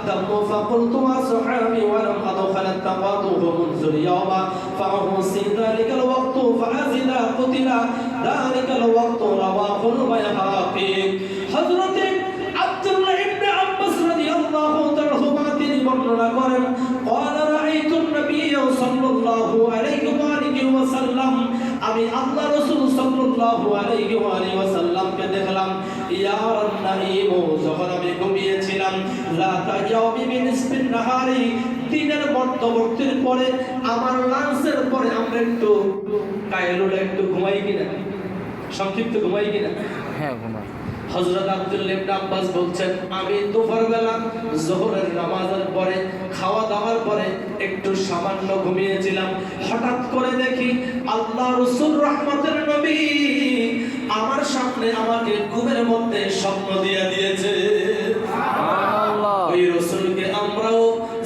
الدم فقلت أصحابي ولم أدخل التقاطه منذ اليوم فأحسي ذلك الوقت فأزد قتل ذلك الوقت رواه البيهقي حضرت عبد الله بن عباس رضي الله عنهما তিনি বর্ণনা করেন قال رأيت النبي صلى الله عليه وآله وسلم আমি আল্লাহ রাসূল সাল্লাল্লাহু আলাইহি ওয়াসাল্লামকে দেখলাম ইয়ার নাইম যখন আমি ঘুমিয়েছিলাম রাতা ইয়াউমি বিনিসফিন নাহারি দিনের মধ্যবর্তীর পরে আমার লাঞ্চের পরে আমরা একটু কায়লুলা একটু ঘুমাই কিনা সংক্ষিপ্ত ঘুমাই কিনা হ্যাঁ ঘুমাই হযরত আব্দুল্লাহ ইবনে আব্বাস বলছেন আমি দুপুর বেলা যোহরের নামাজের পরে খাওয়া দাওয়ার পরে একটু সামান্য ঘুমিয়েছিলাম হঠাৎ করে দেখি আল্লাহ রাসূল রহমতের নবী আমার সামনে আমাকে ঘুমের মধ্যে স্বপ্ন দিয়েছে সুবহানাল্লাহ ওই রাসূলকে আমরাও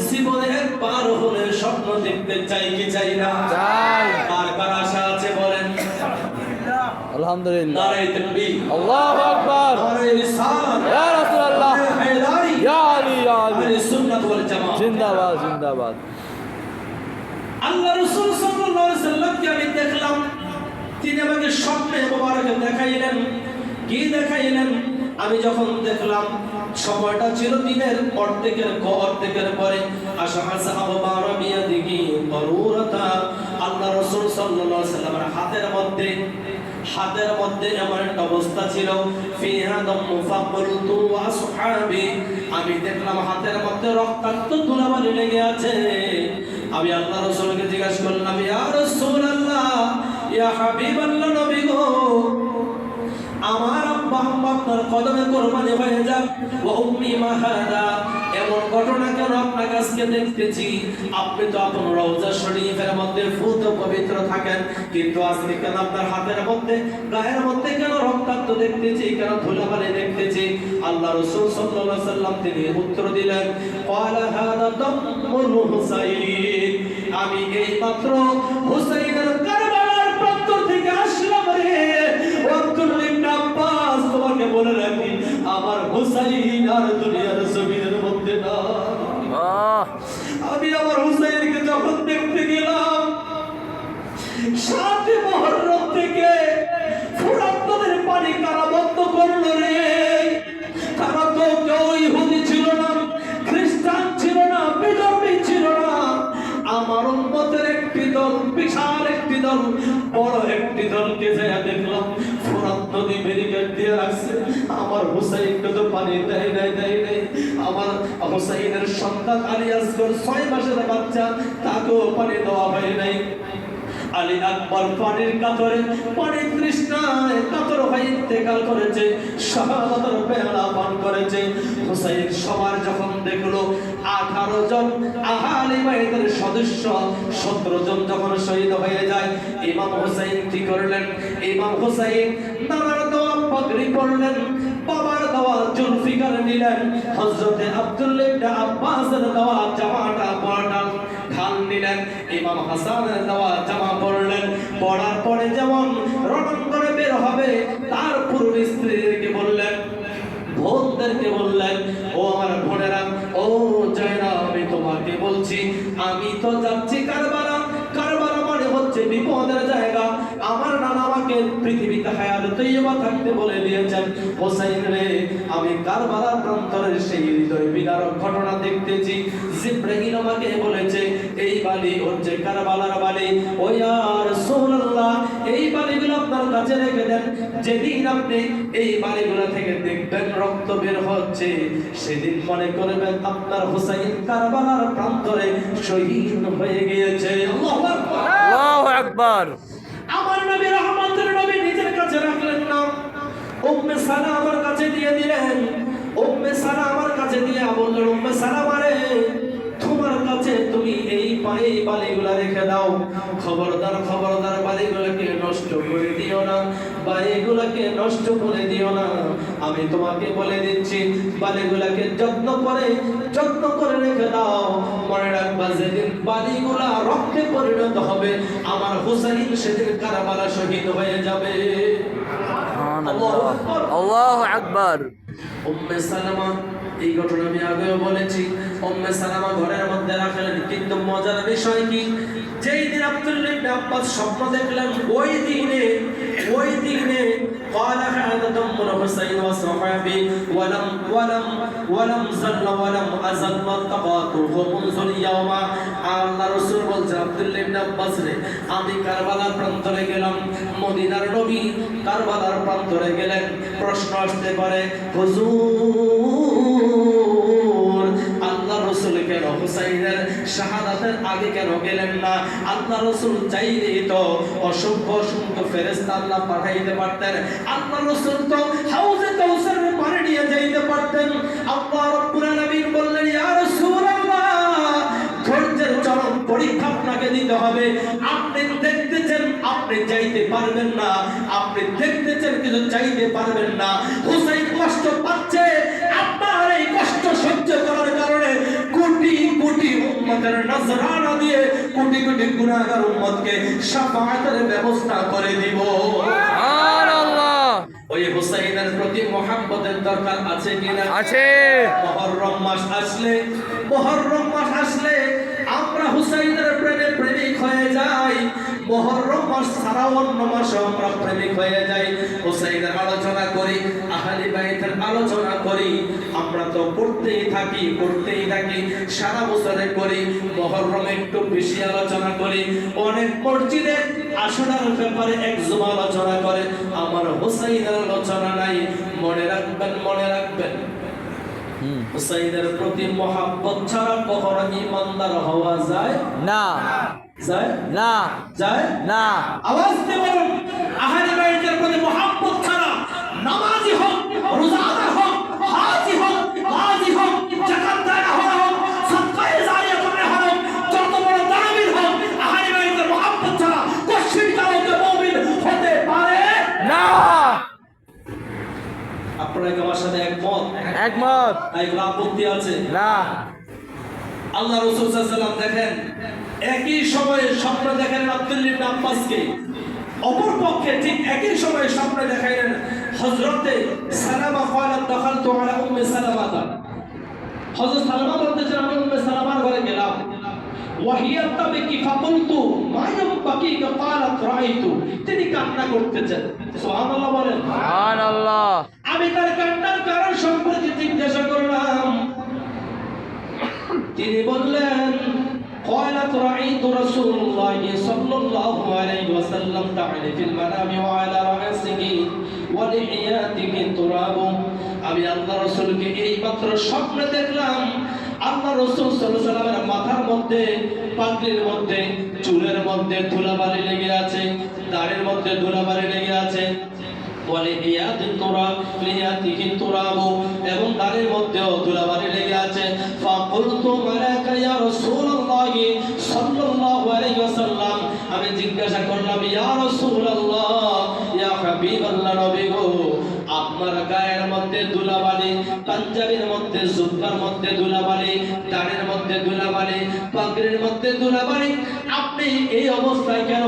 জীবনে একবার হলে স্বপ্ন দেখতে চাই কি চাই না চাই কার কার আশা আছে বলেন আলহামদুলিল্লাহ নারে তাকবীর আল্লাহু আকবার নারে রিসালাত ইয়া রাসূলুল্লাহ হায়দারি ইয়া আলী ইয়া আলী আহলে সুন্নাত ওয়াল জামাত জিন্দাবাদ জিন্দাবাদ আল্লাহ রাসূল সাল্লাল্লাহু আলাইহি সাল্লামকে আমি দেখলাম তিনি আমাকে স্বপ্নে মোবারকে দেখাইলেন কি দেখাইলেন আমি যখন দেখলাম সময়টা ছিল দিনের অর্ধেকের পরে আশহাস আবু বারাবিয়া দিগি দরুরাতা আল্লাহ রাসূল সাল্লাল্লাহু আলাইহি সাল্লামের হাতের মধ্যে এমন একটা অবস্থা ছিল ফিহা দামু ফাকুলতু ওয়া আসহাবি আমি দেখলাম হাতের মধ্যে রক্তাক্ত ধুলাবালি লেগে আছে আমি আল্লাহ রাসূলকে জিজ্ঞাসা করলাম ইয়া রাসূলুল্লাহ ইয়া হাবিবাল্লাহ নবী গো আমার আব্বা আপনার কদমে কুরবানি হয়ে যাক ওয়া উম্মি মাহাদা এমন ঘটনা কেন আপনার কাছে দেখতেছি আপনি তো আপন রওজা শরীফের মধ্যে ফুত পবিত্র থাকেন কিন্তু আজকে কেন আপনার হাতের মধ্যে গায়ের মধ্যে কেন রক্তাক্ত দেখতেছি কেন ধুলাবালি দেখতেছি আল্লাহ রাসূল সাল্লাল্লাহু আলাইহি সাল্লাম তিনি উত্তর দিলেন ক্বালা হাদা দামুল হুসাইন আমি এই মাত্র হুসাইনের কারবালার প্রান্তর থেকে আসলাম রে আব্দুল্লাহ ইবনে আব্বাস তোমাকে বলে রাখি আমার হুসাইন আর দুনিয়ার জমিনের মধ্যে না আমি আমার হুসাইনকে যখন দেখতে গেলাম 7 মুহররম থেকে ফুরাত নদের পানি কারা বন্ধ করলো রে তারা তো কেউ ইহুদি ছিল না খ্রিস্টান ছিল না বিধর্মী ছিল না আমার উম্মতের একটি দল বিশাল একটি দল বড় একটি দলকে যায় দেখলাম ফুরাত নদী ব্যারিকেড দিয়ে রাখছে আমার হুসাইনকে তো পানি দেয় নাই আমার হুসাইনের সন্তান আলী আসগর 6 মাসের বাচ্চা তাকেও পানি দেওয়া হয় নাই আলী আকবর পানির কাতরে পানির তৃষ্ণায় কাতর হয়ে ইন্তেকাল করেছে শাহাদাতের পেয়ালা পান করেছে হুসাইন সবার যখন দেখলো 18 জন আহলি বাইতের সদস্য 17 জন যখন শহীদ হয়ে যায় ইমাম হুসাইন কি করলেন ইমাম হুসাইন নানার দোয়া পাগড়ি পরলেন বাবার দোয়া জুলফিকার নিলেন হযরতে আব্দুল্লাহ ইবনে আব্বাসের দোয়া জামাটা পড়াল খান নিলেন ইমাম হাসানের দোয়া জামা পড়লেন পড়ার পরে যেমন রণাঙ্গনে বের হবে তার পূর্ব স্ত্রীদেরকে বললেন বোনদেরকে বললেন ও আমার বোনেরা ও জয়রা আমি তোমাকে বলছি আমি তো যাচ্ছি কারবালা মানে হচ্ছে বিপদের জায়গা আমার নানা আমাকে পৃথিবীতে হায়াত তৈয়বা থাকতে বলে দিয়েছেন হোসেন রে আমি কারবালার প্রান্তরের সেই হৃদয় বিদারক ঘটনা দেখতেছি জিবরাইল আমাকে বলেছে এই বালি হচ্ছে কারবালার বালি ও ইয়া রাসূলুল্লাহ এই বালিগুলো আপনার কাছে রেখে দেন যেদিন আপনি এই বালিগুলো থেকে দেখবেন রক্ত বের হচ্ছে সেদিন মনে করবেন আপনার হোসেন কারবালার প্রান্তরে শহীদ হয়ে গিয়েছে আল্লাহু আকবার আল্লাহু আকবার আমার নবী রহমতের নবী নিজের কাছে রাখলেন না উম্মে সালামার কাছে দিয়ে দিলেন উম্মে সালামার কাছে দিয়ে বললেন উম্মে সালামা রে তোমার কাছে তুমি এই বালিগুলা রেখে দাও খবরদার বালিগুলোকে নষ্ট করে দিও না বালিগুলোকে নষ্ট করে দিও না আমি তোমাকে বলে দিচ্ছি বালিগুলোকে যত্ন করে রেখে দাও মনে রাখবা যেদিন বালিগুলা রক্তে পরিণত হবে আমার হুসাইন সেদিন কারবালা শহীদ হয়ে যাবে আল্লাহু আকবার উম্মে সালামা এই ঘটনা আমি আগেও বলেছি উম্মে সালামা ঘরের মধ্যে রাখলেন। কিন্তু মজার বিষয় কি, যেই দিন আব্দুল্লাহ ইবনে আব্বাস স্বপ্ন দেখলেন, ওই দিনে قال هذا دم الحسين وصحابي ولم زل ولم أزل والتقاطه منذ اليوم। আল্লাহ রাসূল বলছেন আব্দুল্লাহ ইবনে আব্বাস রে, আমি কারবালার প্রান্তরে গেলাম, মদিনার নবী কারবালার প্রান্তরে গেলেন। প্রশ্ন আসতে পারে, হুজুর আল্লাহ রাসূল কেন হুসাইনের শাহাদাতের আগে কেন গেলেন না? আল্লাহ রাসূল চাইলে তো অসংখ্য ফেরেশতা আল্লাহ পাঠাইতে পারতেন। আল্লাহ রাসূল তো হাউজে কাউসারের পানি নিয়ে যাইতে পারতেন। আল্লাহ রাব্বুল আলামিন বললেন, ইয়া রাসূলুল্লাহ, ধৈর্যের চরম পরীক্ষা আপনাকে দিতে হবে। আপনি দেখতেছেন আপনি চাইতে পারবেন না, আপনি দেখতেছেন কিন্তু চাইতে পারবেন না। হুসাইন কষ্ট পাচ্ছে, আপনার এই কষ্ট সহ্য করার কারণে কোটি কোটি উম্মতের নজরানা দিয়ে কোটি কোটি গুনাহগার উম্মতকে শাফাআতের ব্যবস্থা করে দিব। সুবহানাল্লাহ। ওই হুসাইনের প্রতি মহব্বতের দরকার আছে কিনা? আছে। মুহররম মাস আসলে আমরা হুসাইনের প্রেমে প্রেমিক হয়ে যাই। মুহররম মাস ছাড়া অন্য মাসে আমরা প্রেমিক হয়ে যাই। হুসাইনের আলোচনা করি, আহলে বাইতের আলোচনা করি, আমরা তো করতেই থাকি সারা বছরে করি। মুহররমে একটু বেশি আলোচনা করি। অনেক মসজিদে আশুরার ব্যাপারে এক জুমা আলোচনা করে, আমার হুসাইনের আলোচনা নাই। মনে রাখবেন হুসাইনের প্রতি মহব্বত ছাড়া কখনো ঈমানদার হওয়া যায় না। আওয়াজ দিয়ে বলুন, আহলে বাইতের প্রতি মহব্বত ছাড়া নামাজি হোক, রোজাদার হোক, হাজি হোক, গাজী হোক, যাকাত দাতা হোক, সাদকায়ে জারিয়া করে হোক, যত বড় দানবীর হোক, আহলে বাইতের মহব্বত ছাড়া কশিন কাউকে মুমিন হতে পারে না। আপনারা কি আমার সাথে একমত? তাই কোনো আপত্তি আছে? না। আল্লাহ রাসূল সাল্লাল্লাহু আলাইহি ওয়াসাল্লাম দেখেন, একই সময়ে স্বপ্ন দেখেন আব্দুল্লাহ ইবনে আব্বাসকে, অপর পক্ষে ঠিক একই সময়ে স্বপ্ন দেখাইলেন হযরতে সালামা। ক্বালাত দাখালতু আলা উম্মি সালামাতা, হযরত সালামা বলতেছেন আমি উম্মে সালামার ঘরে গেলাম। ওয়াহিয়া তাবকি ফাকুলতু মা ইয়াবকি ক্বালাত রাআইতু, তিনি কান্না করতেছেন। সুবহানাল্লাহ বলেন। সুবহানাল্লাহ। আমি তার কান্নার কারণ সম্পর্কে জিজ্ঞাসা করলাম। তিনি বললেন, قالت رأيت رسول الله صلى الله عليه وسلم تعالى في المنام وعلى رأسه ولحياته تراب। আমি আল্লাহ রাসূলকে এই মাত্র স্বপ্নে দেখলাম, আল্লাহ রাসূল সাল্লাল্লাহু আলাইহি ওয়াসাল্লামের মাথার মধ্যে, পাগড়ির মধ্যে, চুলের মধ্যে ধুলাবালি লেগে আছে, দাড়ির মধ্যে ধুলাবালি লেগে আছে। এবং দাড়ির মধ্যেও ধুলাবালি লেগে আছে। ফাকুলতু মালাকা ইয়া রাসূলুল্লাহ সাল্লাল্লাহু আলাইহি ওয়াসাল্লাম, আমি জিজ্ঞাসা করলাম, ইয়া রাসূলুল্লাহ, ইয়া হাবিবাল্লাহ, নবী গো, আপনার গায়ের মধ্যে ধুলাবালি, পাঞ্জাবির মধ্যে, জুব্বার মধ্যে ধুলাবালি, দাড়ির মধ্যে ধুলাবালি, পাগড়ির মধ্যে ধুলাবালি, আপনি এই অবস্থায় কেন?